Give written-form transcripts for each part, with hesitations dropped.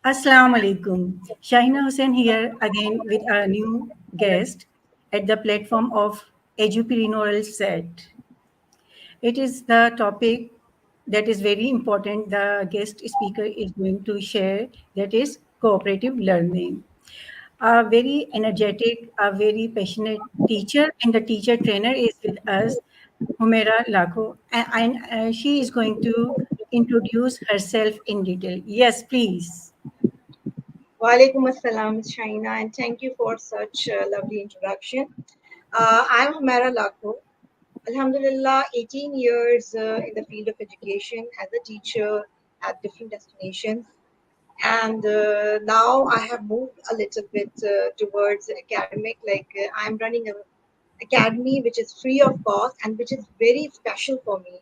Assalamu alaikum. Shahina Hussain here again with a new guest at the platform of Edupreneur Set. It is the topic that is very important. The guest speaker is going to share that is cooperative learning. A very energetic, a very passionate teacher and the teacher trainer is with us, Humaira Lakho, and she is going to introduce herself in detail. Yes, please. Walaikum assalam, Ms. Shaina, and thank you for such a lovely introduction. I'm Humaira Lakho. Alhamdulillah, 18 years in the field of education as a teacher at different destinations. And now I have moved a little bit towards academic. I'm running an academy which is free of cost and which is very special for me.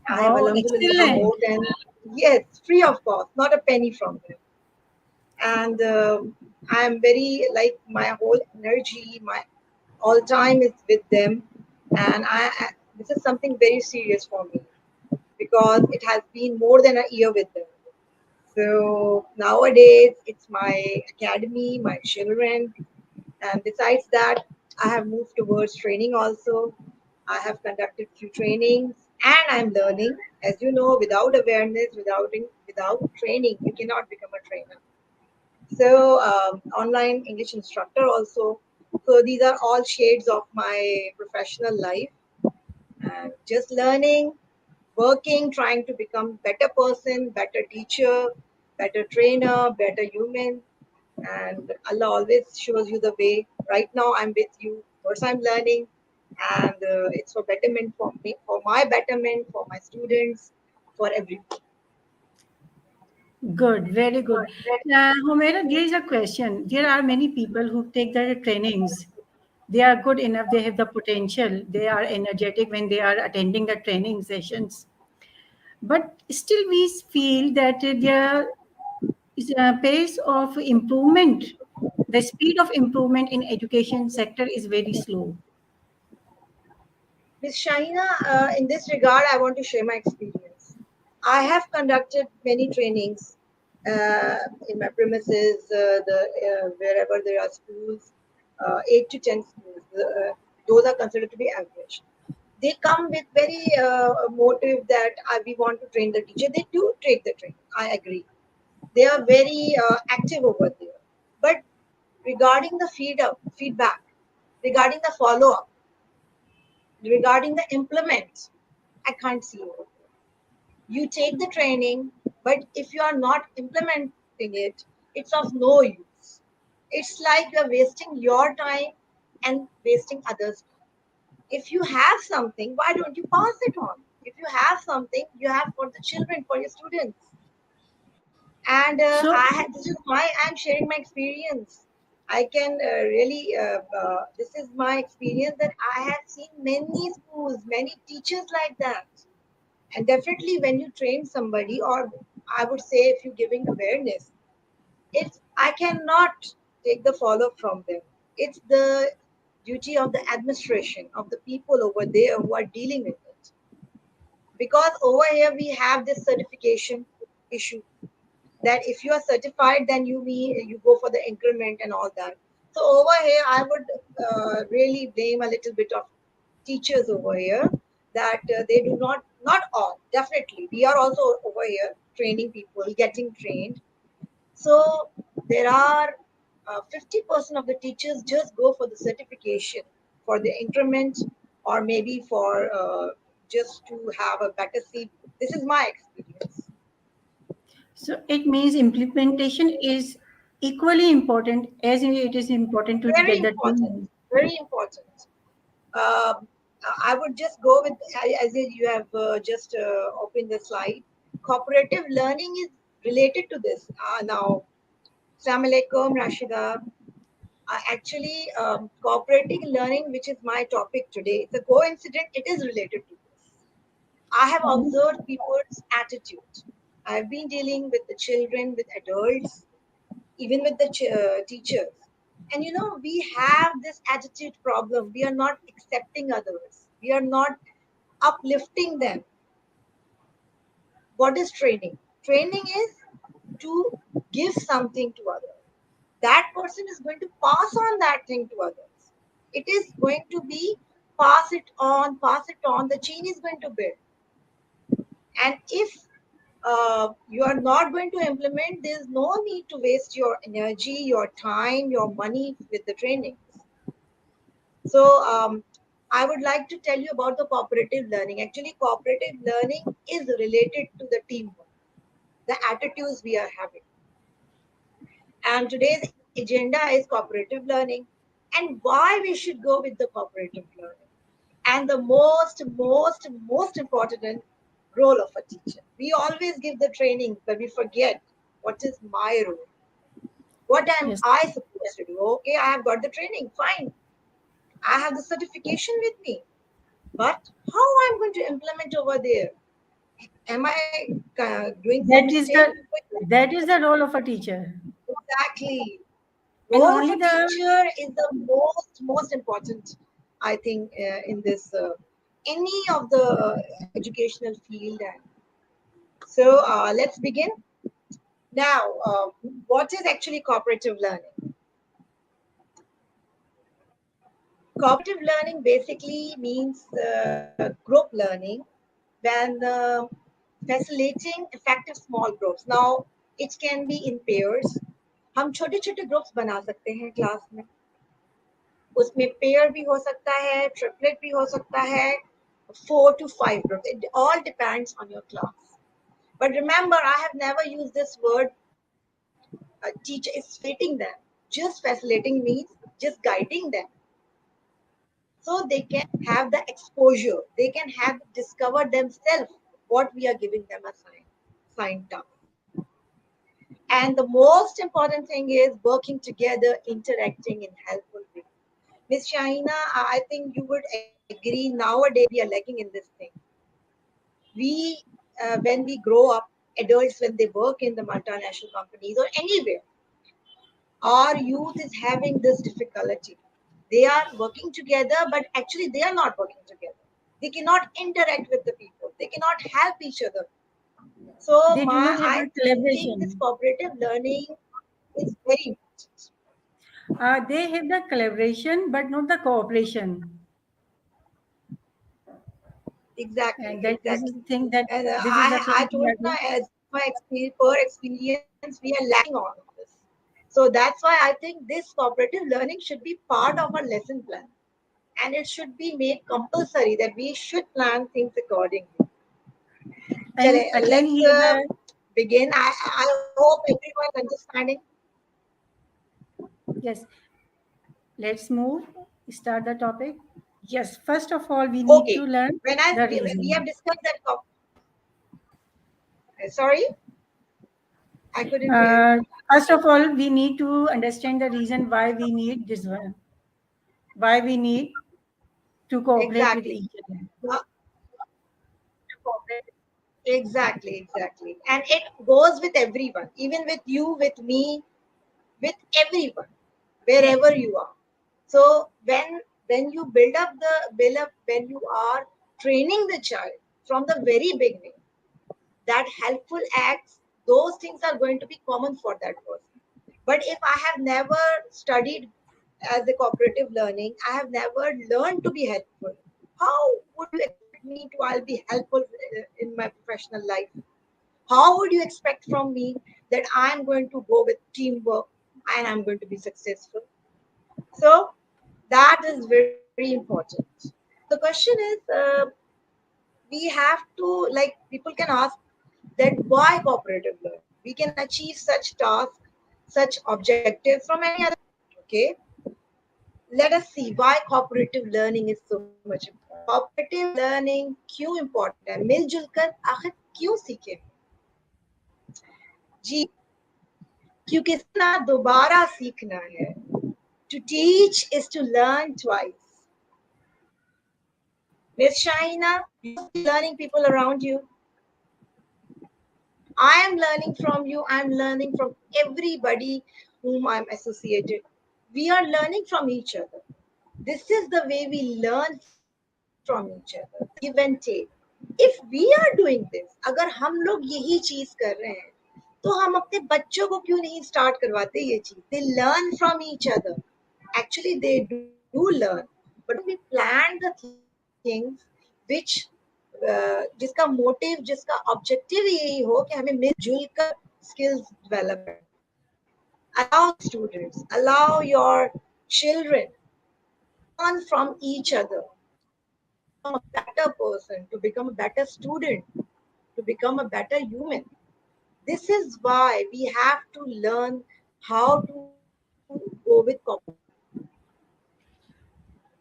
I have, Wow, Alhamdulillah, excellent. more than, yes, free of cost, not a penny from them. And I am very like my whole energy, my all time is with them, and this is something very serious for me because it has been more than a year with them. So nowadays it's my academy, my children, and besides that, I have moved towards training also. I have conducted few trainings and I'm learning. As you know, without awareness, without training, you cannot become a trainer. So online English instructor also. So these are all shades of my professional life. And just learning, working, trying to become better person, better teacher, better trainer, better human. And Allah always shows you the way. Right now I'm with you. First I'm learning, and it's for betterment for me, for my betterment, for my students, for everyone. Good, very good. Humaira, there is a question. There are many people who take the trainings. They are good enough, they have the potential, they are energetic when they are attending the training sessions. But still, we feel that there is a pace of improvement, the speed of improvement in education sector is very slow. Ms. Shaina, in this regard, I want to share my experience. I have conducted many trainings uh, in my premises, wherever there are schools, 8 to 10 schools. Those are considered to be average. They come with very motive that we want to train the teacher. They do take the training. I agree. They are very active over there. But regarding the feedback, regarding the follow up, regarding the implement, I can't see over there. You take the training, but if you are not implementing it, it's of no use. It's like you're wasting your time and wasting others' time. If you have something, why don't you pass it on? If you have something, you have for the children, for your students. And So, this is why I'm sharing my experience. I can really, this is my experience that I have seen many schools, many teachers like that. And definitely, when you train somebody, or I would say, if you're giving awareness, it's I cannot take the follow from them. It's the duty of the administration, of the people over there who are dealing with it. Because over here we have this certification issue that if you are certified, then you go for the increment and all that. So over here, I would really blame a little bit of teachers over here that they do not all, definitely we are also over here training people, getting trained. So there are 50% of the teachers just go for the certification, for the increment, or maybe for just to have a better seat. This is my experience. so it means implementation is equally important as it is important to Very get the important, training. very important. Um, I would just go with, as you have just opened the slide. Cooperative learning is related to this. Now, Assalamu alaikum, Rashida. Actually, cooperative learning, which is my topic today, it's a coincidence, it is related to this. I have observed people's attitude. I've been dealing with the children, with adults, even with the teachers. And we have this attitude problem. We are not accepting others. We are not uplifting them. What is training? Training is to give something to others. That person is going to pass on that thing to others. It is going to be pass it on. The chain is going to build. And if you are not going to implement, there's no need to waste your energy, your time, your money with the trainings. So, I would like to tell you about the cooperative learning. Actually, cooperative learning is related to the teamwork, the attitudes we are having. And today's agenda is cooperative learning and why we should go with the cooperative learning. And the most important role of a teacher. We always give the training, but we forget what is my role. What am Yes, I supposed to do? Okay, I have got the training, fine. I have the certification with me. But how I'm going to implement over there? Am I doing some that is mistake? the that is the role of a teacher, Exactly. and Role of only a the teacher is the most important, I think, in this any of the educational field. And so let's begin now. What is actually cooperative learning? Cooperative learning basically means group learning when facilitating effective small groups. Now it can be in pairs. हम छोटे छोटे groups बना सकते हैं class में. उसमें pair भी हो सकता है, ट्रिपलेट भी हो सकता है, 4 to 5 groups. It all depends on your class. But remember, I have never used this word. A teacher is facilitating them. Just facilitating means just guiding them, so they can have the exposure. They can have discover themselves what we are giving them assigned task. And the most important thing is working together, interacting in helpful ways. Miss Shahina, I think you would agree nowadays we are lacking in this thing. We, when we grow up, adults, when they work in the multinational companies or anywhere, our youth is having this difficulty. They are working together, but actually they are not working together. They cannot interact with the people. They cannot help each other. So they do not have I the think this collaboration. cooperative learning is very important. They have the collaboration, but not the cooperation. Exactly, And that this is exactly. the thing that And this is the I thing we told are you doing. as my experience, per experience, we are lacking on this. So that's why I think this cooperative learning should be part of our lesson plan, and it should be made compulsory that we should plan things accordingly. And Chale, again, let's here the begin. I hope everyone is understanding. yes. Let's move. Start the topic. Yes. First of all, we need Okay, to learn when the we have reason. discussed that. Sorry, I couldn't hear you. Uh, First of all, we need to understand the reason why we need this one. Why we need to cooperate with Exactly. each other. Uh, exactly. And it goes with everyone, even with you, with me, with everyone, wherever you are. So when you build up when you are training the child from the very beginning, that helpful acts, those things are going to be common for that person. But if I have never studied as a cooperative learning, I have never learned to be helpful. How would you expect me to I'll be helpful in my professional life? How would you expect from me that I'm going to go with teamwork and I'm going to be successful? So that is very important. The question is, we have to, like, people can ask that why cooperative learning? We can achieve such tasks, such objectives from any other. Okay, let us see why cooperative learning is so much important. Cooperative learning क्यों important है? मिलजुल कर आखिर क्यों सीखे? जी, क्योंकि सीखना दोबारा सीखना है. To teach is to learn twice. Miss Shaina, you must be learning people around you. I am learning from you. I'm learning from everybody whom I'm associated. We are learning from each other. This is the way we learn from each other. Give and take. If we are doing this, अगर हम लोग यही चीज कर रहे हैं, तो हम अपने बच्चों को क्यों नहीं स्टार्ट करवाते ये चीज? They learn from each other, actually they do learn, but we plan the things which जिसका मोटिव, जिसका ऑब्जेक्टिव यही हो कि हमें मिलजुल कर स्किल्स डेवलप करना है. Allow students, allow your children to learn from each other, to become a better person, to become a better student, to become a better human. This is why we have to learn how to go with cooperation.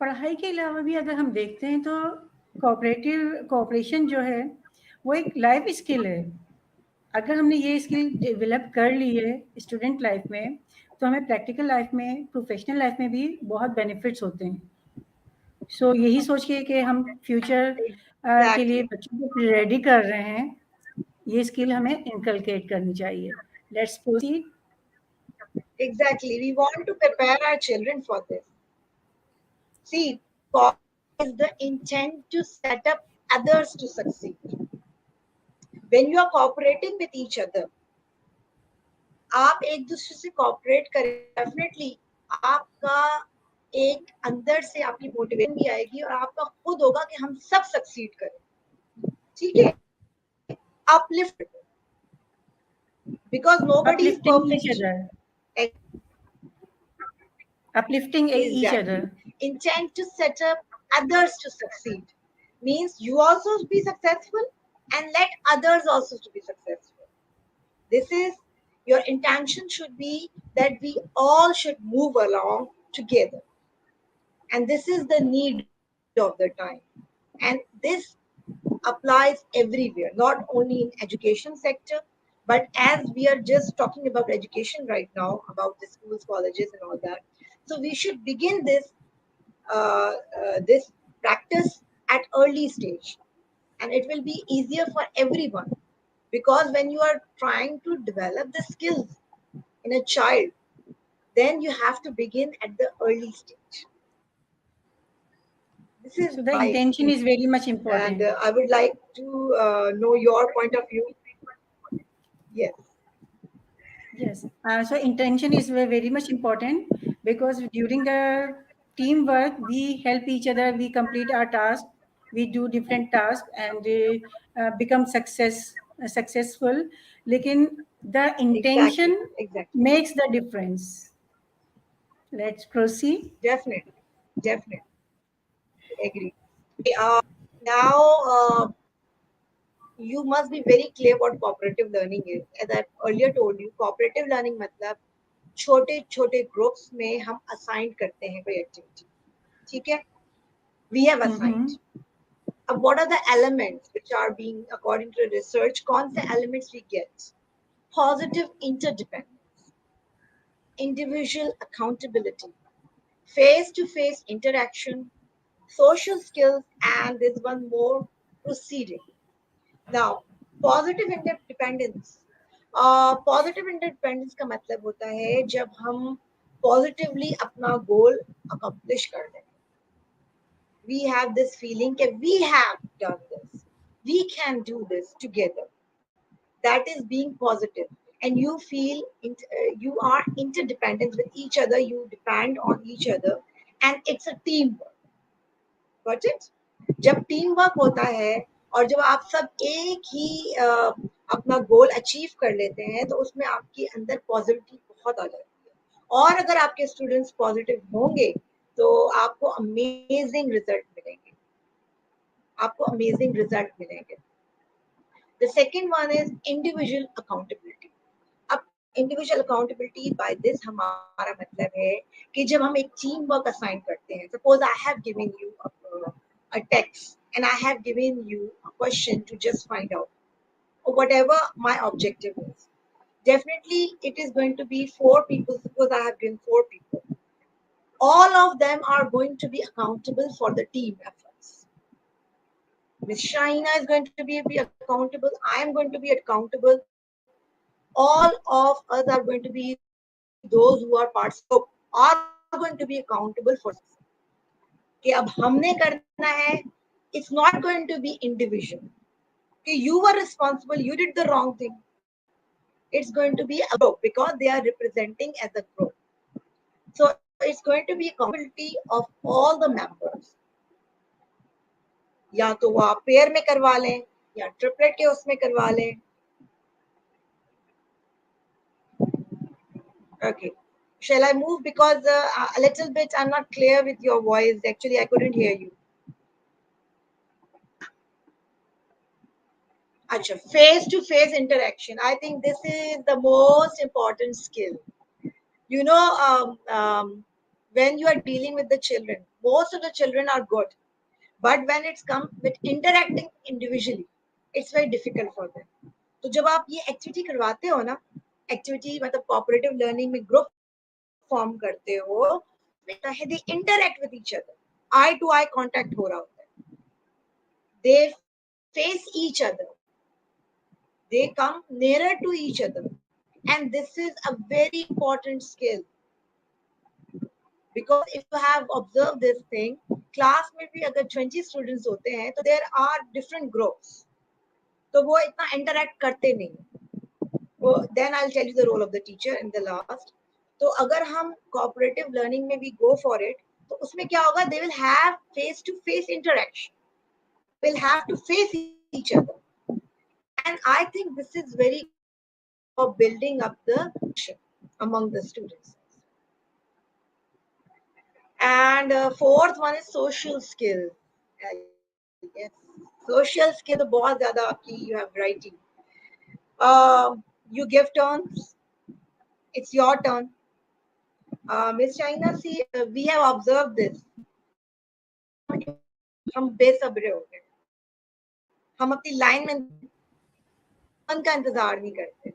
पढ़ाई के अलावा भी अगर हम देखते हैं तो cooperation जो है वो एक लाइफ स्किल है। अगर हमने ये स्किल डेवलप कर ली है स्टूडेंट लाइफ में, तो हमें प्रैक्टिकल लाइफ में, प्रोफेशनल लाइफ में भी बहुत बेनिफिट्स होते हैं। सो यही सोच के कि हम फ्यूचर के लिए Exactly. बच्चों को रेडी कर रहे हैं, ये स्किल हमें इनकलकेट करनी चाहिए। Let's proceed. Exactly. We want to prepare our children for this. See, cooperation is the intent to set up others to succeed. When you are cooperating with each other, आप एक दूसरे से cooperate करें, definitely आपका एक अंदर से आपकी मोटिवेशन भी आएगी और आपका खुद होगा कि हम सब सक्सीड करें. ठीक है, uplift, because nobody is uplifting each perfect. Other, uplifting each Exactly. other. Intent to set up others to succeed means you also be successful and let others also to be successful. This is your intention should be that we all should move along together. And this is the need of the time. And this applies everywhere, not only in education sector, but as we are just talking about education right now, about the schools, colleges, and all that. So we should begin this practice at early stage, and it will be easier for everyone, because when you are trying to develop the skills in a child, then you have to begin at the early stage. This is So the my intention experience, is very much and important. I would like to know your point of view. Yes. Yes. So intention is very much important because during the teamwork, we help each other, we complete our task, we do different tasks and become successful. Lekin the Exactly, intention exactly. makes the difference. Let's proceed. Definitely, definitely agree. Okay, now you must be very clear what cooperative learning is. As I earlier told you, cooperative learning मतलब छोटे छोटे groups में हम assign करते हैं कोई activity. ठीक है, we have assigned. Mm-hmm. अब what are the elements which are being according to research? कौन से elements we get? Positive interdependence, individual accountability, face-to-face interaction, social skills, and there's one more, proceeding. Now, positive interdependence. Positive independence का मतलब होता है जब हम positively अपना गोल accomplish कर लें. We have this feeling that we have done this, we can do this together. That is being positive, and you feel you are interdependent with each other, you depend on each other, and it's a teamwork. Got it? जब team work होता है और जब आप सब एक ही अपना goal achieve कर लेते हैं, तो उसमें आपके अंदर पॉजिटिविटी बहुत आ जाती है. और अगर आपके स्टूडेंट्स पॉजिटिव होंगे तो आपको अमेजिंग रिजल्ट मिलेंगे, आपको अमेजिंग रिजल्ट मिलेंगे. The second one is individual accountability. अब इंडिविजुअल अकाउंटेबिलिटी बाय दिस हमारा मतलब है कि जब हम एक टीम वर्क असाइन करते हैं, suppose I have given you a text and I have given you a question to just find out, or whatever my objective is. Definitely, it is going to be four people, because I have given four people. All of them are going to be accountable for the team efforts. Miss Shaina is going to be accountable. I am going to be accountable. All of us are going to be, those who are parts of the group are going to be accountable for success. कि अब हमने करना है, it's not going to be individual. कि you were responsible, you did the wrong thing. It's going to be a group because they are representing as a group. So it's going to be accountability of all the members. या तो वो आप pair में करवा लें या triplet के उसमें करवा लें. Okay. Shall I move because a little bit I'm not clear with your voice. Actually, I couldn't hear you. Acha, face-to-face interaction. I think this is the most important skill. You know, when you are dealing with the children, most of the children are good, but when it's come with interacting individually, it's very difficult for them. तो जब आप ये activity करवाते हो ना, activity मतलब cooperative learning में group form करते हो, they interact with each other, eye to eye contact हो रहा होता है, they face each other, they come nearer to each other, and this is a very important skill. Because if you have observed this thing, class में भी अगर 20 students होते हैं तो there are different groups, तो वो इतना interact करते नहीं. So then I'll tell you the role of the teacher in the last. तो अगर हम cooperative learning में भी go for it, तो उसमें क्या होगा, they will have face to face interaction, they will have to face each other, and I think this is very good for building up the among the students. And fourth one is social skill. Yes, social skill तो बहुत ज्यादा आपकी you have writing. You give turns. It's your turn. Miss China, see, we have observed this. हम बेसब्रे हो गए. हम अपनी line में टर्न का इंतजार नहीं करते.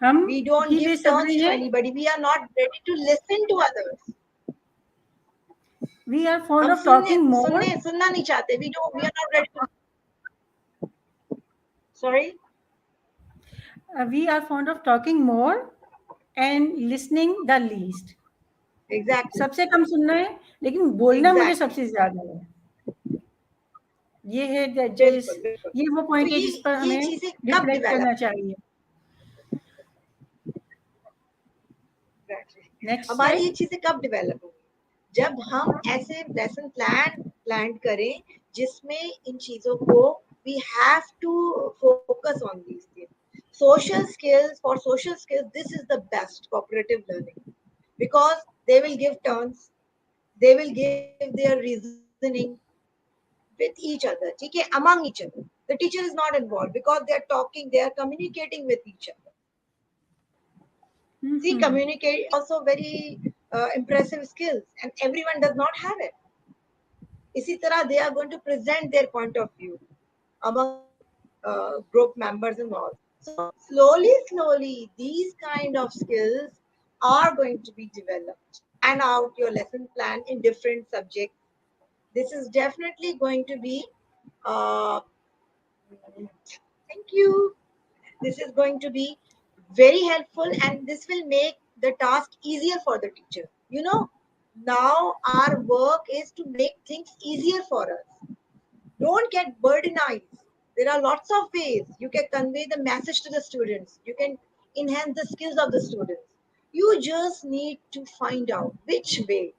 हम We don't he give बेसब्रे turns to हैं. anybody. We are not ready to listen to others. We are fond हम of talking more. सुनना नहीं चाहते. We are not ready to. Sorry. We are fond of talking more and listening the least. Exactly. सबसे कम सुनना है, लेकिन बोलना मुझे Exactly. सबसे ज्यादा है. ये है बिल्कुल बिल्कुल. ये वो तो पॉइंट है जिस पर ये हमें चीजें कब रिफ्लेक्ट डेवलप. करना चाहिए. नेक्स्ट हमारी ये स्लाइड. चीजें कब डेवलप होंगी, जब हम ऐसे लेसन प्लान करें जिसमें इन चीजों को we have to focus on these things. Social skills, for social skills, this is the best cooperative learning because they will give turns, they will give their reasoning with each other, ठीक है, among each other. The teacher is not involved because they are talking, they are communicating with each other. See, communicate also very impressive skills, and everyone does not have it. इसी तरह they are going to present their point of view among group members and all. So slowly, these kind of skills are going to be developed. Plan out your lesson plan in different subjects. This is definitely going to be. Thank you. This is going to be very helpful, and this will make the task easier for the teacher. You know, now our work is to make things easier for us. Don't get burdenized. There are lots of ways you can convey the message to the students. You can enhance the skills of the students. You just need to find out which way.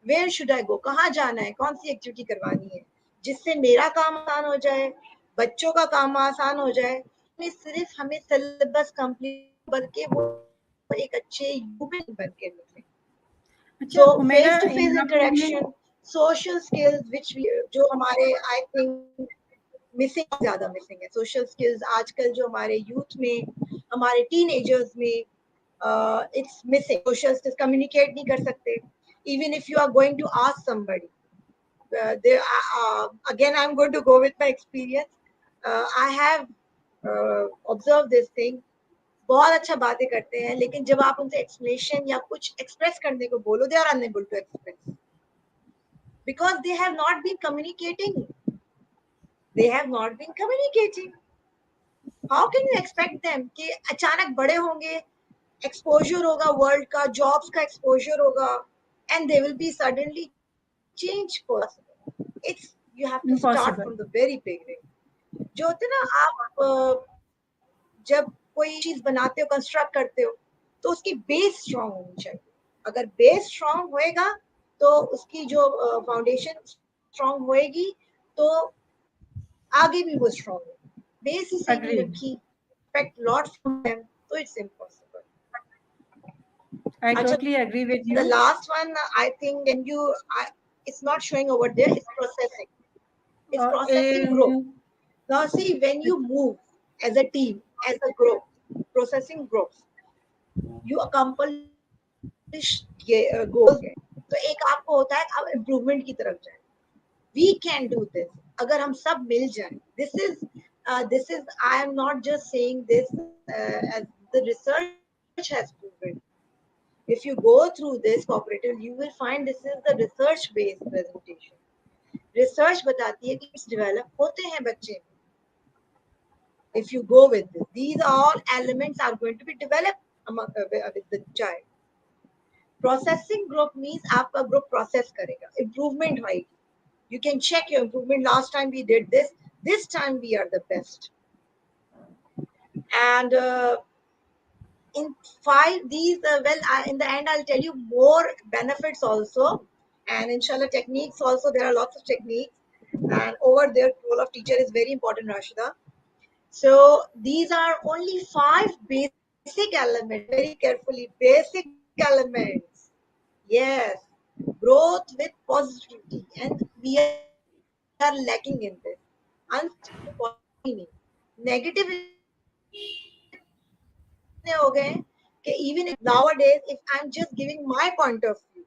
Where should I go? कहाँ जाना है? कौन सी activity करवानी है जिससे मेरा काम आसान हो जाए, बच्चों का काम आसान हो जाए. में सिर्फ हमें सिलेबस कंप्लीट करके वो एक अच्छे ह्यूमन बन के निकले. अच्छा, So Humaira, face to face यहाँ पे हमने interaction, social skills which we जो हमारे I think मिसिंग ज्यादा मिसिंग है. सोशल स्किल्स आजकल जो हमारे यूथ में, हमारे टीनेजर्स में it's missing. Social skills communicate नहीं कर सकते. Even if you are going to ask somebody, again I'm going to go with my experience. I have observed this thing. बहुत अच्छा बातें करते हैं, लेकिन जब आप उनसे एक्सप्लेनेशन या कुछ एक्सप्रेस करने को बोलो, they are unable to express because they have not been communicating. They have not been communicating. How can you expect them कि अचानक बड़े होंगे, exposure होगा वर्ल्ड का, जॉब्स का exposure होगा, and they will be suddenly change person. It's you have to start impossible. from the very beginning. जो होते ना आप जब कोई चीज बनाते हो, कंस्ट्रक्ट करते हो, तो उसकी बेस स्ट्रांग होनी चाहिए. अगर बेस स्ट्रांग होएगा तो उसकी जो फाउंडेशन स्ट्रांग होएगी, तो आगे भी वो स्ट्रांग होगी. बेस ही सही नहीं Agreed. रखी, expect lot from them, so it's impossible. I Acha, totally agree with the you. last one, I think when it's not showing over there, it's processing. It's processing group. In, Now see, when you move as a team, as a group, processing groups, you accomplish goals. तो एक आपको होता है आप improvement की तरफ जाए. We can do this अगर हम सब मिल जाएं. This is I am not just saying this as the research has proven. If you go through this cooperative, you will find this is the research based presentation. Research बताती है कि develop होते हैं बच्चे में. If you go with this, these all elements are going to be developed with the child. Processing group means आपका group process करेगा, improvement होएगी. You can check your improvement. Last time we did this. This time we are the best. And in these, in the end, I'll tell you more benefits also. And inshallah, techniques also. There are lots of techniques. And over there, role of teacher is very important, Rashida. So these are only 5 basic elements. Listen very carefully. Basic elements. Yes. Growth with positivity. And we are lacking in this. Uncertainty is positivity नहीं. Negative इतने हो गए कि even if nowadays, if I'm just giving my point of view,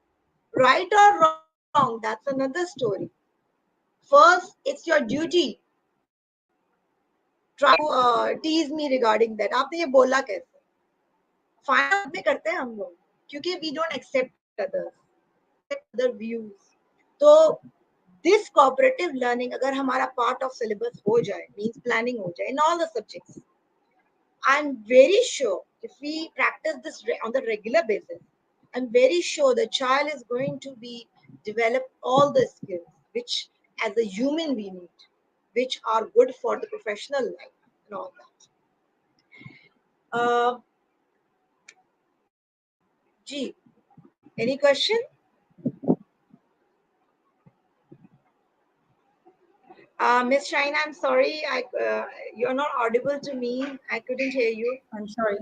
right or wrong, that's another story. First, it's your duty. Try to tease me regarding that. आपने ये बोला कैसे? Find out बाद में करते हैं हम लोग क्योंकि we don't accept others. We accept other views. तो this cooperative learning अगर हमारा part of syllabus हो जाए, means planning हो जाए in all the subjects, I'm very sure if we practice this on the regular basis, I'm very sure the child is going to be develop all the skills which as a human we need, which are good for the professional life and all that. Uh, G, any question? Miss Shaina, I'm sorry, you're not audible to me. I couldn't hear you. I'm sorry.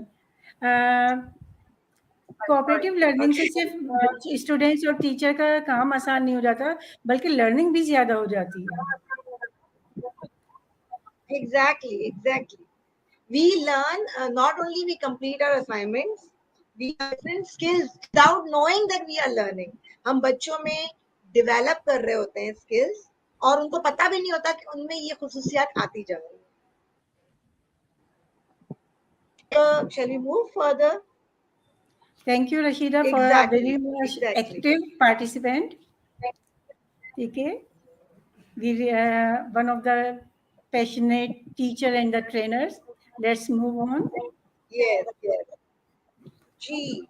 Cooperative learning से सिर्फ students और teacher का काम आसान नहीं हो जाता, बल्कि लर्निंग भी ज़्यादा हो जाती है. Exactly. We learn, not only we complete our assignments, we learn different skills without knowing that we are learning. हम बच्चों में develop कर रहे होते हैं skills और उनको पता भी नहीं होता कि उनमें ये खुसूसियात आती जा रही है. Shall we move further? Thank you Rashida for a very much Exactly. Active participant. ठीक है, one of the passionate teacher and the trainers. Let's move on. Yes. Gee.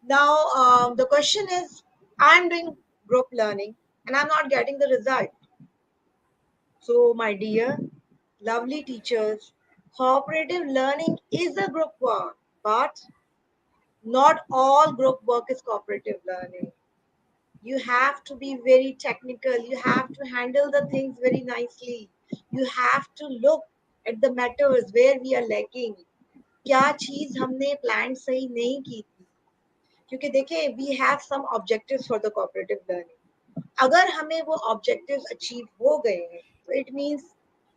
Now, the question is, I'm doing group learning and I'm not getting the result. So, my dear, lovely teachers, cooperative learning is a group work, but not all group work is cooperative learning. You have to be very technical, you have to handle the things very nicely, you have to look at the matters where we are lacking. क्या चीज हमने plan सही नहीं की थी, क्योंकि देखिए we have some objectives for the cooperative learning. अगर हमें वो ऑब्जेक्टिव्स अचीव हो गए हैं तो it means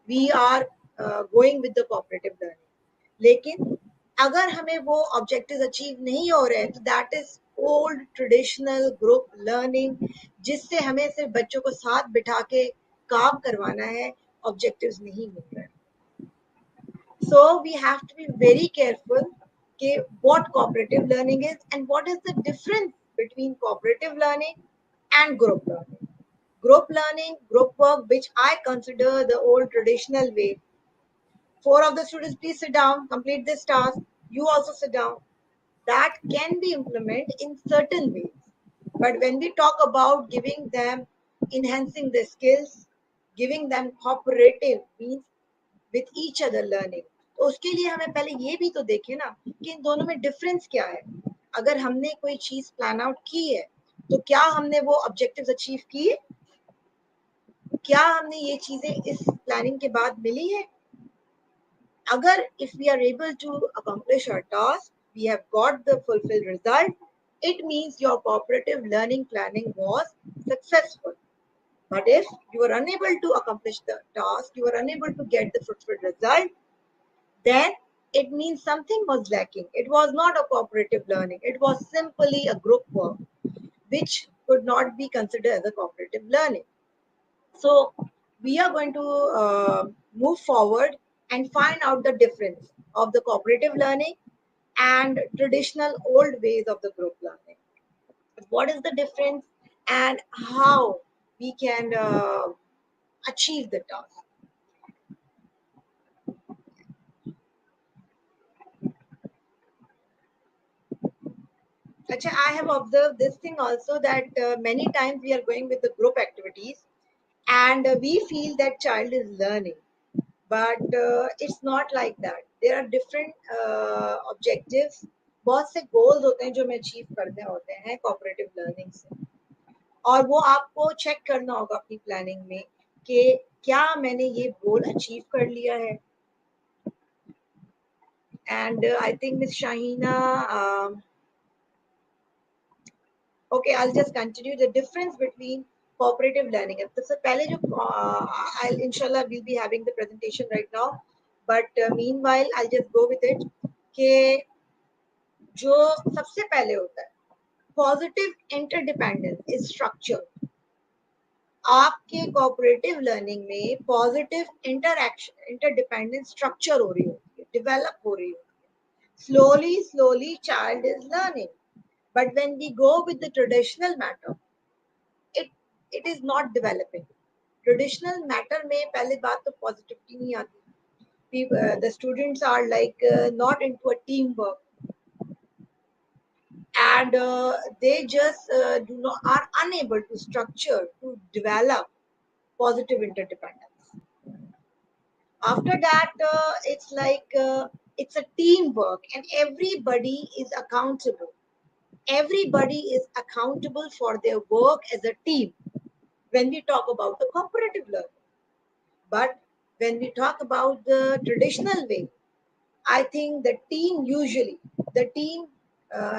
we are going with the cooperative learning. लेकिन अगर हमें वो ऑब्जेक्टिव्स अचीव नहीं हो रहे हैं तो that is old traditional group learning, जिससे हमें सिर्फ बच्चों को साथ बिठा के काम करवाना है, ऑब्जेक्टिव्स नहीं मिल रहे. So we have to be very careful what cooperative learning is and what is the difference between cooperative learning and group learning. Group learning, group work, which I consider the old traditional way. 4 of the students, please sit down, complete this task. You also sit down. That can be implemented in certain ways. But when we talk about giving them, enhancing their skills, giving them cooperative means with each other learning. तो उसके लिए हमें पहले ये भी तो देखें ना कि इन दोनों में डिफरेंस क्या है। अगर हमने कोई चीज प्लान आउट की है तो क्या हमने वो ऑब्जेक्टिव्स अचीव किए, क्या हमने ये चीजें इस प्लानिंग के बाद मिली है। अगर if we are able to accomplish our task, we have got the fulfilled result, it means your cooperative learning planning was successful. But if you are unable to accomplish the task, you are unable to get the fulfilled result, then it means something was lacking. It was not a cooperative learning. It was simply a group work, which could not be considered as a cooperative learning. So we are going to move forward and find out the difference of the cooperative learning and traditional old ways of the group learning. What is the difference and how we can achieve the task. Achha, I have observed this thing also that many times we are going with the group activities and we feel that child is learning, but it's not like that. There are different objectives. बहुत से goals होते हैं जो हमें achieve करने होते हैं cooperative learning से, और वो आपको चेक करना होगा अपनी प्लानिंग में कि क्या मैंने ये गोल अचीव कर लिया है. And I think miss Shaheena, okay, I'll just continue the difference between cooperative learning. अब सबसे पहले जो I'll inshallah we'll be having the presentation right now, but meanwhile I'll just go with it कि जो सबसे पहले होता है पॉजिटिव इंटरडिपेंडेंस इज स्ट्रक्चर. आपके कोऑपरेटिव लर्निंग में पॉजिटिव इंटरएक्शन इंटरडिपेंडेंस स्ट्रक्चर हो रही होती है, डेवलप हो रही होती है. Slowly child is learning, but when we go with the traditional matter, it it is not developing. Traditional matter में पहले बात तो पॉजिटिविटी नहीं आती. The students are like not into a teamwork, and they just do not are unable to structure to develop positive interdependence. After that, it's like it's a teamwork and everybody is accountable. Everybody is accountable for their work as a team when we talk about the cooperative learning. But when we talk about the traditional way, I think the team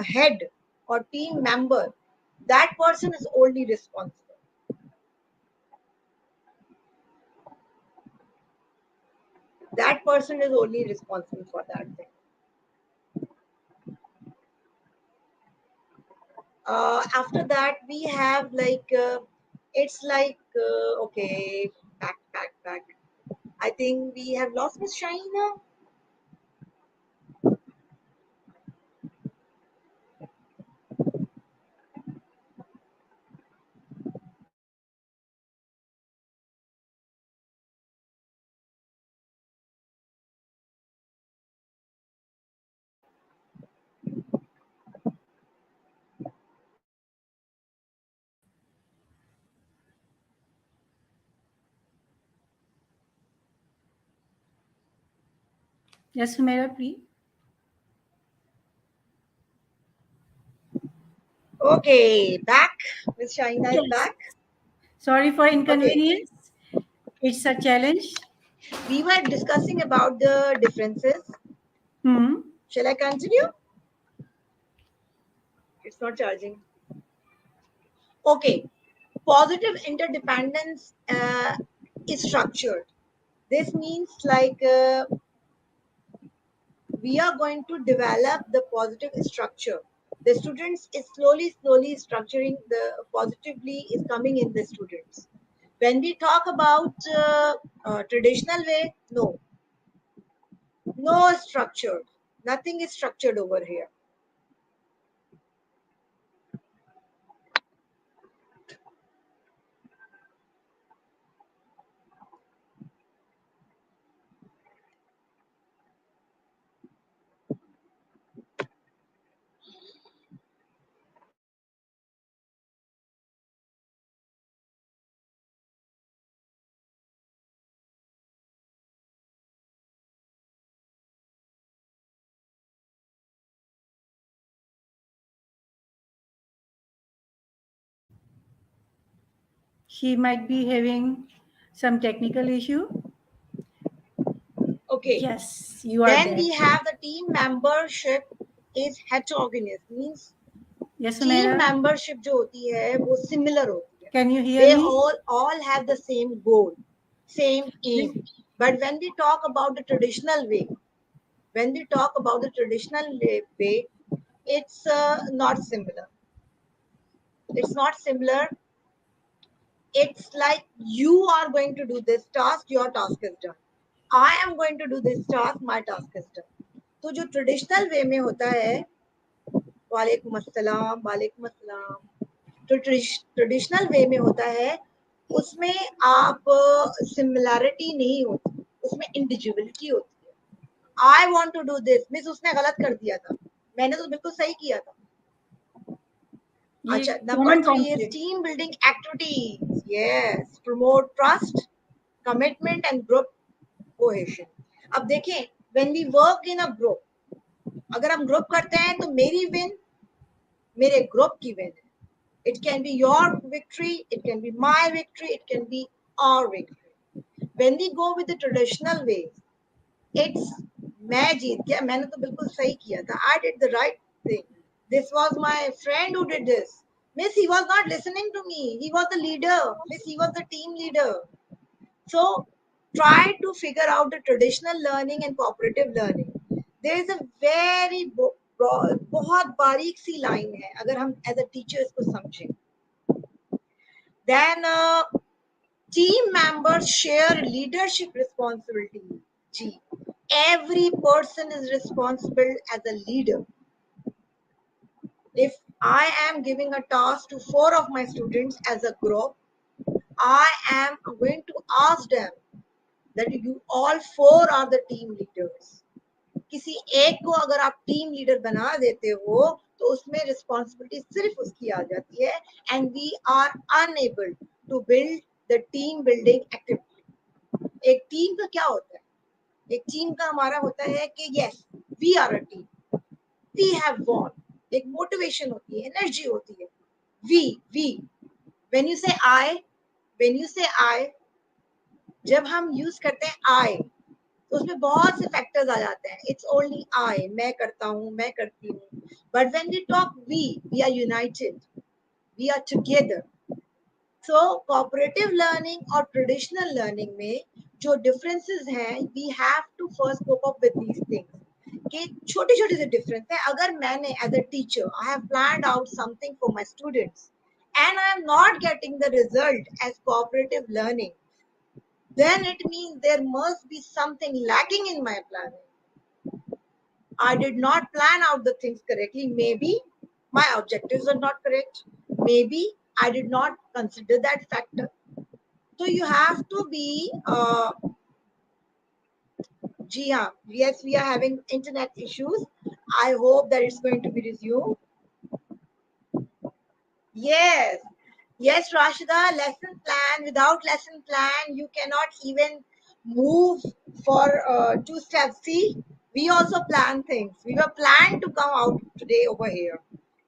head or team member, that person is only responsible. That person is only responsible for that thing. After that, we have like, it's like, okay, back. I think we have lost Miss Shaina. Yes, Sumera, please. Okay, back. Miss Shaina is Yes. back. Sorry for Okay, inconvenience. It's a challenge. we were discussing about the differences. Hmm. Shall I continue? It's not charging. Okay, positive interdependence is structured. This means like we are going to develop the positive structure. The students is slowly structuring the positively is coming in the students. When we talk about traditional way, no structure, nothing is structured over here. He might be having some technical issue. Okay. Yes, you are Then we there. have the team membership is heterogeneous, means Yes, team Sumaira, membership जो होती है वो similar होती है. can you hear They me? all have the same goal, same aim. But when we talk about the traditional way, when we talk about the traditional way, it's not similar. It's not similar. It's like you are going to do this task, your task is done. I am going to do this task, my task is done. तो जो traditional way में होता है, वालेकुम अस्सलाम, वालेकुम अस्सलाम, तो ट्रेडिशनल वे में होता है, उसमें आप सिमिलैरिटी नहीं होती, उसमें इंडिविजुअलिटी होती है. I want to do this, miss उसने गलत कर दिया था, मैंने तो बिल्कुल सही किया था. ये अच्छा, number common 3 is conflict. team building activities. Yes, promote trust, commitment and group cohesion. अब देखें, when we work in a group, अगर हम ग्रुप करते हैं तो मेरी विन मेरे ग्रुप की विन है. It can be your victory, it can be my victory, it can be our victory. When we go with the traditional ways, it's मैं जीत गया, मैंने तो बिल्कुल सही किया था, I did the right thing. This was my friend who did this. Miss, he was not listening to me. He was the leader. Miss, he was the team leader. So try to figure out the traditional learning and cooperative learning. There is a very बहुत बारीक सी line है अगर हम as a teacher इसको समझें. Then team members share leadership responsibility. Gee, every person is responsible as a leader. If I am giving a task to 4 of my students as a group, I am going to ask them that you all 4 are the team leaders. किसी एक को अगर आप team leader बना देते हो तो उसमें रिस्पॉन्सिबिलिटी सिर्फ उसकी आ जाती है, and we are unable to build the team building activity. एक टीम का क्या होता है? एक टीम का हमारा होता है कि yes we are a team, we have won, एक मोटिवेशन होती है, एनर्जी होती है. वी व्हेन यू से आई, व्हेन यू से आई, जब हम यूज करते हैं आई तो उसमें बहुत से फैक्टर्स आ जाते हैं. इट्स ओनली आई, मैं करता हूँ, मैं करती हूँ. But when we talk we are united, we are together. So cooperative learning और ट्रेडिशनल लर्निंग में जो डिफरेंसेस हैं, we have to first cope up with these things. कि छोटे छोटे से डिफरेंस है. अगर मैंने as a teacher I have planned out something for my students and I am not getting the result as cooperative learning, then it means there must be something lacking in my planning. I did not plan out the things correctly. Maybe my objectives are not correct. Maybe I did not consider that factor. So you have to be, yes, we are having internet issues. I hope that it's going to be resumed. Yes, yes, Rashida, lesson plan. Without lesson plan, you cannot even move for 2 steps. See, we also plan things. We were planned to come out today over here.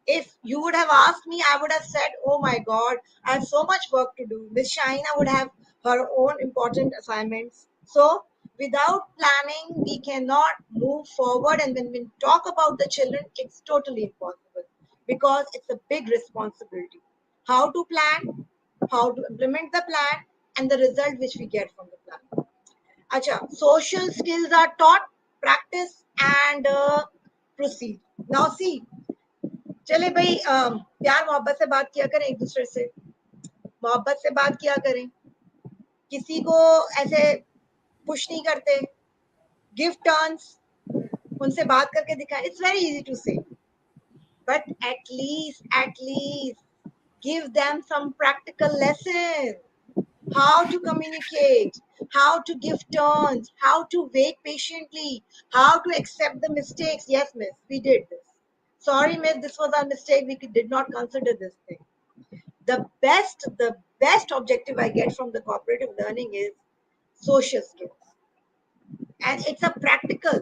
If you would have asked me, I would have said, oh my God, I have so much work to do. Miss Shaina would have her own important assignments. So, without planning, we cannot move forward. And when we talk about the children, it's totally impossible because it's a big responsibility. How to plan, how to implement the plan, and the result which we get from the plan. Acha, social skills are taught, practice, and proceed. Now, see, चले भाई प्यार मोहब्बत से बात किया करें, एक दूसरे से मोहब्बत से बात किया करें, किसी को ऐसे पुश नहीं करते, गिव टर्न्स, उनसे बात करके दिखाएं. इट्स वेरी इजी टू से, but at least give them some practical lesson. How to communicate, how to give turns, how to wait patiently, how to accept the mistakes. Yes, miss, we did this. Sorry, miss, this was our mistake. We did not consider this thing. The best objective I get from the cooperative learning is social skills, and it's a practical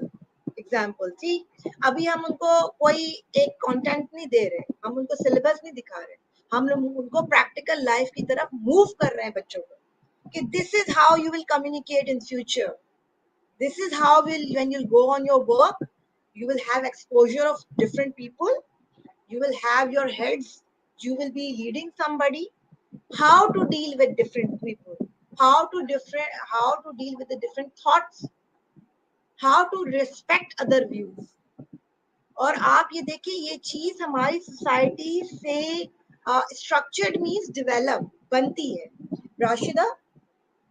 example. See, अभी हम उनको कोई एक content नहीं दे रहे, हम उनको syllabus नहीं दिखा रहे, हम लोग उनको प्रैक्टिकल लाइफ की तरफ मूव कर रहे हैं बच्चों को कि this is how you will communicate in future, this is how will when you go on your work, you will have exposure of different people, you will have your heads, you will be leading somebody, how to deal with different people, how to deal with the different thoughts, how to respect other views. और आप ये देखिए ये चीज हमारी society से structured means develop बनती है Rashida,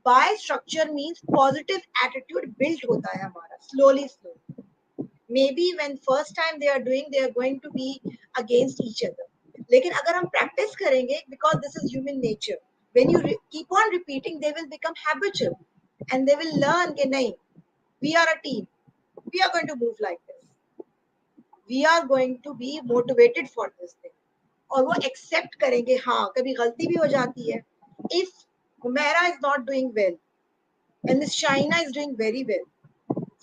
by structure means positive attitude build होता है हमारा slowly slowly, maybe when first time they are doing they are going to be against each other, लेकिन अगर हम प्रैक्टिस करेंगे because this is human nature, when you keep on repeating they will become habitual and they will learn कि नहीं, we are a team, we are going to move like this, we are going to be motivated for this thing, और वो accept करेंगे हाँ कभी गलती भी हो जाती है, if Humaira is not doing well and Miss Shaina is doing very well,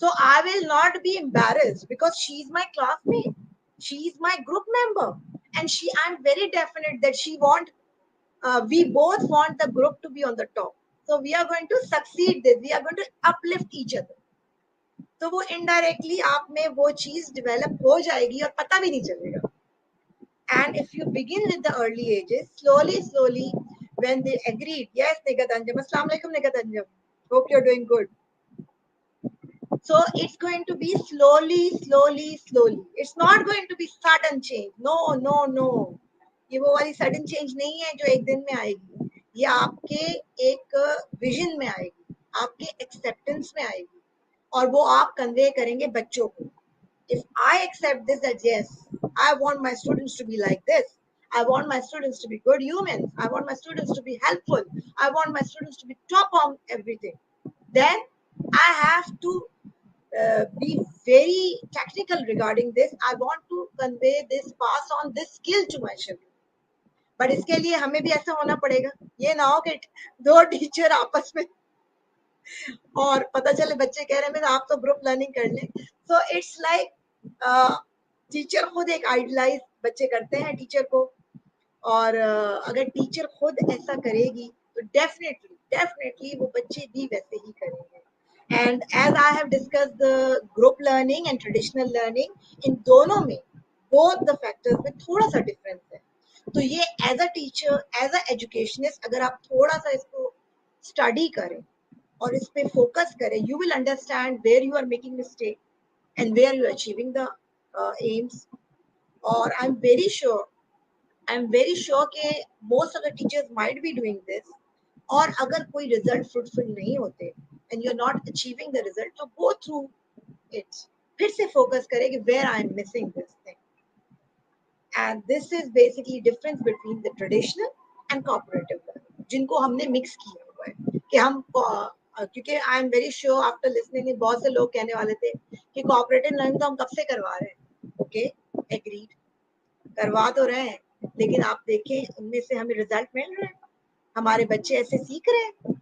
so I will not be embarrassed because she is my classmate, she is my group member, and I'm very definite that she want, we both want the group to be on the top, so we are going to succeed this, we are going to uplift each other, तो वो indirectly आप में वो चीज develop हो जाएगी और पता भी नहीं चलेगा. And if you begin with the early ages, slowly, slowly, when they agreed, yes, Nigatanjam, Assalamu alaikum, Nigatanjam. Hope you're doing good. So it's going to be slowly, slowly, slowly. It's not going to be sudden change. No, no, no. ये वो वाली sudden change नहीं है जो एक दिन में आएगी. ये आपके एक vision में आएगी, आपके acceptance में आएगी, और वो आप convey करेंगे बच्चों को. If I accept this, that yes, I want my students to be like this, I want my students to be good humans, I want my students to be helpful, I want my students to be top on everything, then I have to be very technical regarding this. I want to convey this, pass on this skill to my children. But इसके लिए हमें भी ऐसा होना पड़ेगा, ये ना हो कि दो टीचर आपस में और पता चले बच्चे कह रहे हैं आप तो ग्रुप लर्निंग कर लें. सो इट्स लाइक टीचर खुद एक आइडलाइज बच्चे करते हैं टीचर को, और अगर टीचर खुद ऐसा करेगी तो डेफिनेटली डेफिनेटली वो बच्चे भी वैसे ही करेंगे. And as I have discuss the group learning and traditional learning, इन दोनों में बोथ द फैक्टर्स में थोड़ा सा डिफरेंस है. तो ये as a teacher, as a educationist, अगर आप थोड़ा सा इसको स्टडी करें और इस पे फोकस करें, you will understand where you are making mistake and where you are achieving the aims. और आई एम वेरी श्योर कि most of the teachers might be doing this, और अगर कोई रिजल्ट फ्रूटफुल नहीं होते and you are not achieving the result, तो go through it, फिर से फोकस करें कि where I am missing this thing. And this is basically difference between the traditional and cooperative learning, जिनको हमने मिक्स किया हुआ है कि हम क्योंकि आई am very sure after listening बहुत से लोग कहने वाले थे कि कोऑपरेटिव लर्निंग तो हम कब से करवा रहे हैं. ओके, एग्रीड, करवा तो रहे हैं, लेकिन आप देखें उनमें से हमें रिजल्ट मिल रहे हैं, हमारे बच्चे ऐसे सीख रहे हैं,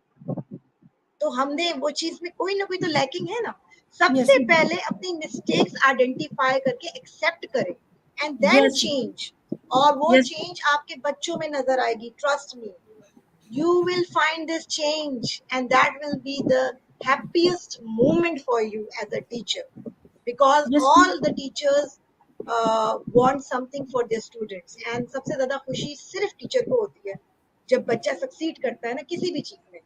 तो हमने वो चीज में कोई ना कोई तो लैकिंग है ना. सबसे Yes, पहले अपनी मिस्टेक्स आइडेंटिफाई करके एक्सेप्ट करें एंड देन yes, चेंज, और वो yes. चेंज आपके बच्चों में नजर आएगी. Trust me, you will find this change, and that will be the happiest moment for you as a teacher, because Yes, all the teachers want something for their students, and सबसे ज़्यादा खुशी सिर्फ teacher को होती है जब बच्चा succeed करता है ना किसी भी चीज में.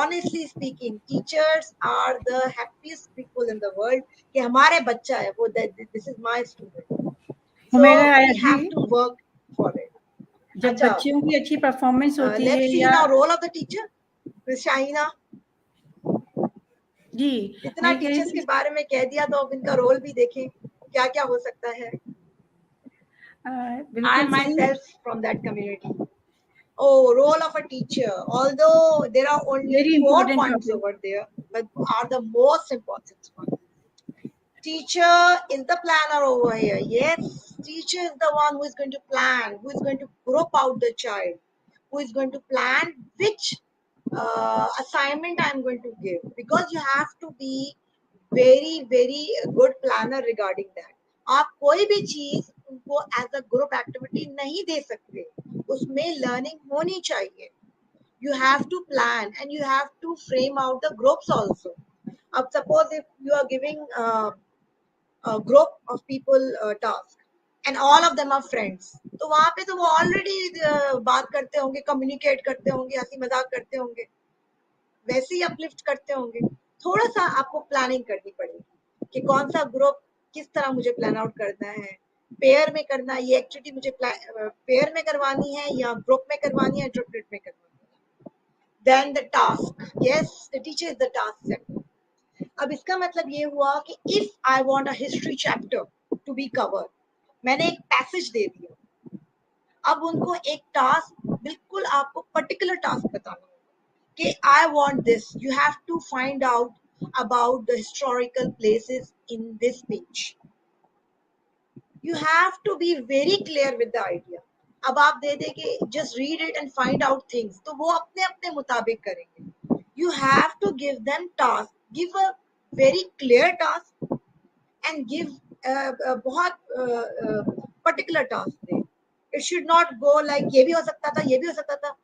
Honestly speaking, teachers are the happiest people in the world कि हमारे बच्चा है वो, this is my student, so Humaira, I we have agree. to work for it. जब अच्छा, बच्चों की अच्छी परफॉर्मेंस होती है let's see या now role of the teacher. Miss Shaina, जी, इतना मैं कह रही टीचर्स के थी बारे में कह दिया, तो अब इनका रोल भी देखें क्या क्या हो सकता है. I बिल्कुल am सही. myself from that community. Oh, role of a teacher. Although there are only very 4 important points topic. over there, but are the most important ones. Teacher is the planner over here. Yes, teacher is the one who is going to plan, who is going to group out the child, who is going to plan which assignment I am going to give. Because you have to be very, very good planner regarding that. आप कोई भी चीज उनको as a group activity नहीं दे सकते. उसमें learning होनी चाहिए. You have to plan and you have to frame out the groups also. Suppose if you are giving a group of people task and all of them are friends, तो वहां पे तो वो ऑलरेडी बात करते होंगे, कम्युनिकेट करते होंगे, हंसी मजाक करते होंगे, वैसे ही अपलिफ्ट करते होंगे. थोड़ा सा आपको प्लानिंग करनी पड़ेगी कि कौन सा ग्रुप किस तरह मुझे प्लान आउट करना है, पेयर में करना है, ये एक्टिविटी मुझे पेयर में करवानी है या ग्रुप में करवानी है, इंटरप्रेट में करवानी है. Then the task, yes the teacher is the task setter. अब इसका मतलब ये हुआ कि if I want a history chapter to be cover, मैंने एक पैसेज दे दिया. अब उनको एक टास्क, बिल्कुल आपको पर्टिकुलर टास्क बताना होगा कि I want this, you have to find out about the historical places in this page. You have to be very clear with the idea. अब आप दे दे कि just read it and find out things, तो वो अपने अपने मुताबिक करेंगे. You have to give them task, give a very clear task and give बहुत पर्टिकुलर टास्क दे. It should not go like ये भी हो सकता था, ये भी हो सकता था.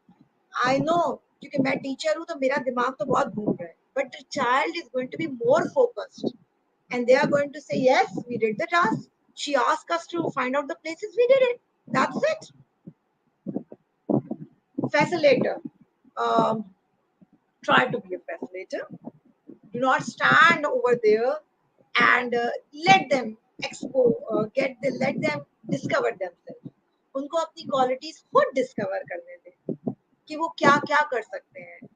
आई नो, क्योंकि मैं टीचर हूँ तो मेरा दिमाग तो बहुत घूम रहा है, but the child is going to be more focused and they are going to say, yes, we did the task, she asked us to find out the places, we did it, that's it. Facilitator, um, try to be a facilitator. Do not stand over there and let them let them discover themselves. उनको अपनी qualities खुद discover करने दें कि वो क्या क्या कर सकते हैं.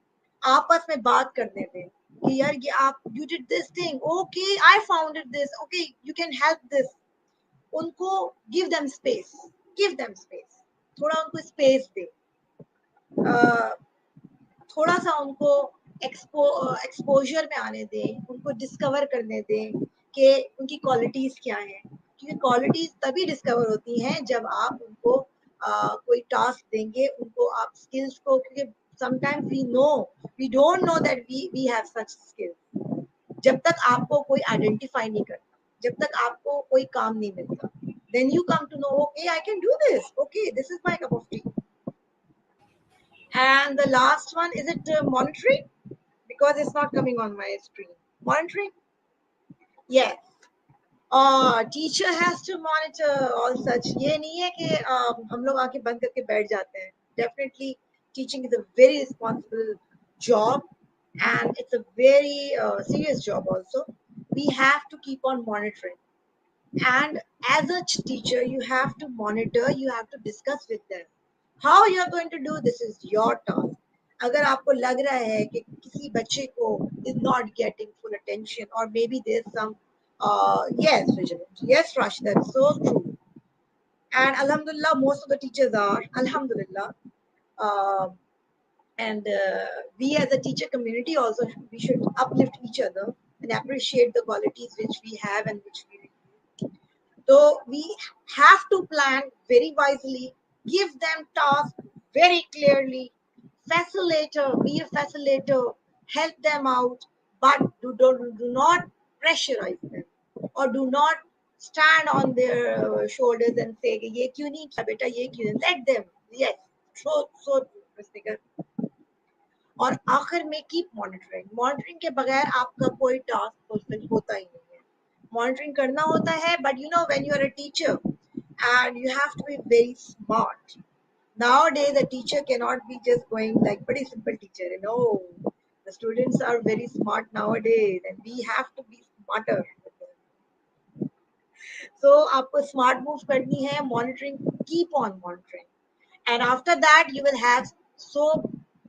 आपस में बात करने दें कि यार ये आप you did this thing, okay I found it this, okay you can help this. उनको give them space, give them space, थोड़ा उनको स्पेस दे. थोड़ा सा उनको एक्सपोजर में आने दें, उनको डिस्कवर करने दें कि उनकी क्वालिटीज क्या हैं. क्योंकि क्वालिटीज तभी डिस्कवर होती हैं जब आप उनको कोई टास्क देंगे, उनको आप स्किल्स को, क्योंकि sometimes we don't know that we have such skills. जब तक आपको कोई आइडेंटिफाई नहीं करता, जब तक आपको कोई काम नहीं मिलता, then you come to know, okay, I can do this, okay, this is my cup of tea. And the last one, is it monitoring? Because it's not coming on my screen. Monitoring? Yes. Teacher has to monitor all such. ये नहीं है कि हम लोग आंखें बंद करके बैठ जाते हैं. Definitely, teaching is a very responsible job, and it's a very serious job also. We have to keep on monitoring. And as a teacher, you have to monitor, you have to discuss with them. How you are going to do this is your task. अगर आपको लग रहा है कि किसी बच्चे को is not getting full attention, or maybe there's some yes, Vigilant, yes, Rush, that's so true. And Alhamdulillah, most of the teachers are, Alhamdulillah. Uh, and we as a teacher community also, we should uplift each other and appreciate the qualities which we have and which we. So we have to plan very wisely, give them tasks very clearly, facilitator, be a facilitator, help them out, but do not pressurize them, or do not stand on their shoulders and say, ये क्यों नहीं किया बेटा, ये क्यों नहीं. Let them, yes, so true. और आखिर में कीप मॉनिटरिंग. मॉनिटरिंग के बगैर आपका कोई टास्क फुलफिल होता ही नहीं है. मॉनिटरिंग करना होता है, but you know when you are a teacher and you have to be very smart. Nowadays, the teacher cannot be just going like pretty simple teacher. You know, the students are very smart nowadays, and we have to be smarter with them. So, आपको smart move करनी है. Monitoring, keep on monitoring, and after that, you will have so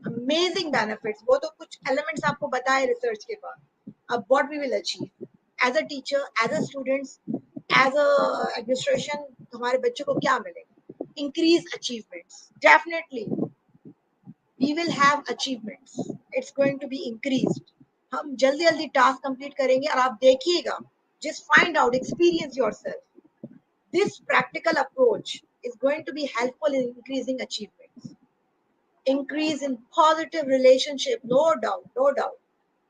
amazing benefits. वो तो कुछ elements आपको बताए research के बाद. अब what we will achieve as a teacher, as a students, as a administration, हमारे बच्चों को क्या मिलेगा? Increase achievements. Definitely, we will have achievements. It's going to be increased. हम जल्दी जल्दी टास्क कंप्लीट करेंगे और आप देखिएगा. Just find out, experience yourself. This practical approach is going to be helpful in increasing achievements. Increase in positive relationship, no doubt, no doubt.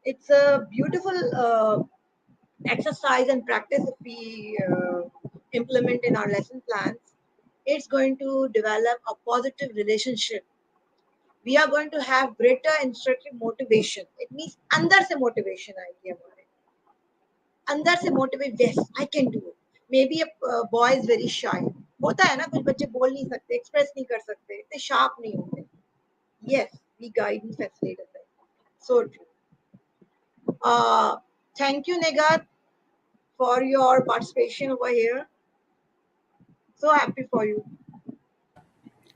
It's a beautiful exercise and practice if we implement in our lesson plans. It's going to develop a positive relationship. We are going to have greater instructive motivation. It means अंदर से motivation आएगी हमारे, अंदर से motivate, yes I can do it. Maybe a boy is very shy. होता है ना, कुछ बच्चे बोल नहीं सकते, एक्सप्रेस नहीं कर सकते, इतने शार्प नहीं होते. Yes, we guide and facilitate them. So true. uh, Thank you Negat for your participation over here. So happy for you.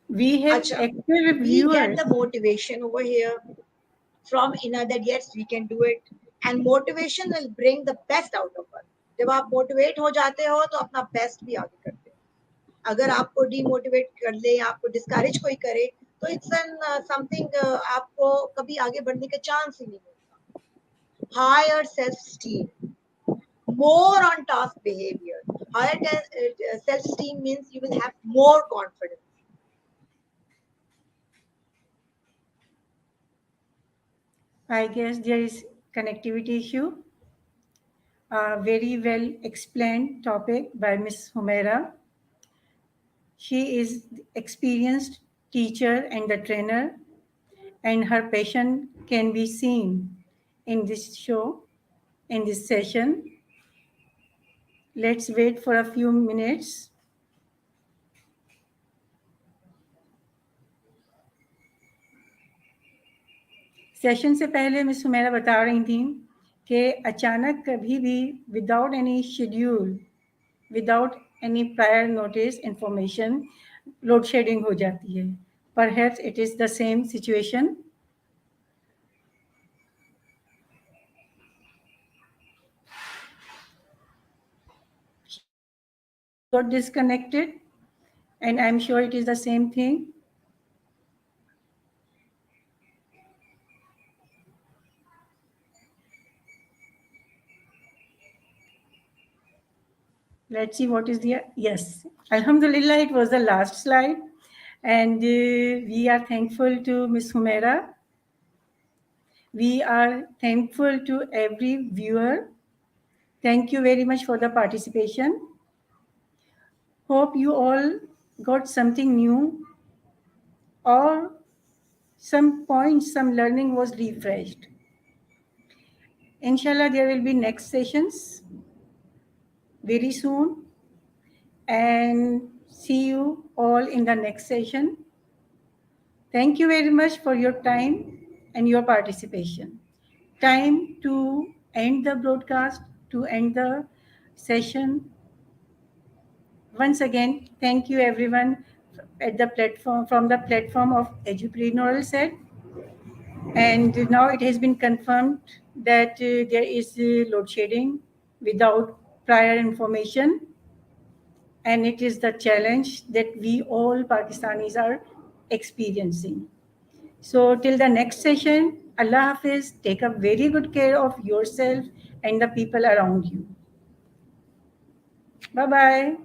We have Acha, active we get viewers. the motivation over here from inner that yes we can do it, and motivation will bring the best out of us. जब आप motivate हो जाते हो तो अपना best भी आगे करते हो. अगर आपको डीमोटिवेट कर ले या आपको डिस्करेज कोई करे तो इट्स एन समथिंग, आपको कभी आगे बढ़ने का चांस ही नहीं मिलता. Higher self esteem, more on task behavior. Higher self esteem means you will have more confidence. I guess there is connectivity issue. A very well explained topic by Miss Humaira. She is experienced teacher and the trainer, and her passion can be seen in this show, in this session. Let's wait for a few minutes. Session से पहले miss Sumera बता रही थी कि अचानक कभी भी without any schedule, without any prior notice information load shedding हो जाती है. Perhaps it is the same situation. She got disconnected, and I'm sure it is the same thing. Let's see what is the, yes. Alhamdulillah, it was the last slide. And we are thankful to Ms. Humaira. We are thankful to every viewer. Thank you very much for the participation. Hope you all got something new, or some points, some learning was refreshed. Inshallah, there will be next sessions very soon, and see you all in the next session. Thank you very much for your time and your participation. Time to end the broadcast, to end the session. Once again, thank you everyone at the platform, from the platform of Edupreneurial Set. And now it has been confirmed that there is load shedding without prior information, and it is the challenge that we all Pakistanis are experiencing. So till the next session, Allah Hafiz, take a very good care of yourself and the people around you. Bye bye.